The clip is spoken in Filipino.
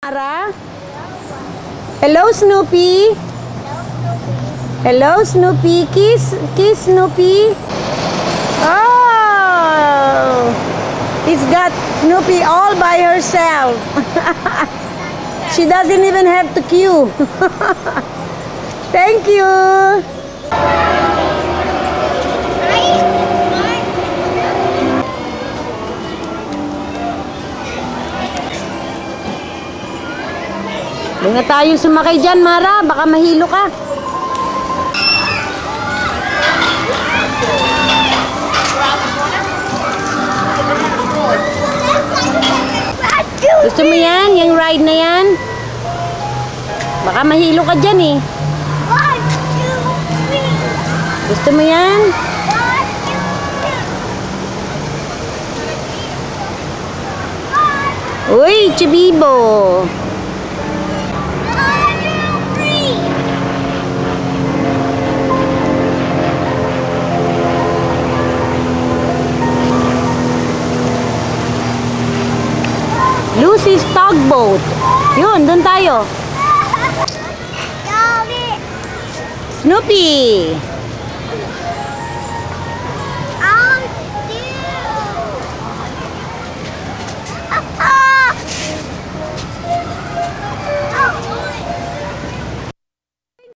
Ara? Hello, Snoopy. Hello, Snoopy. Kiss. Kiss, Snoopy. Oh! He's got Snoopy all by herself. She doesn't even have to queue. Thank you. Huwag na tayo sumakay dyan, Mara. Baka mahilo ka. Gusto mo yan? Yung ride na yan? Baka mahilo ka dyan eh. Gusto mo yan? Uy, Chibibo. Lucy's Tugboat. Yun, doon tayo. Snoopy.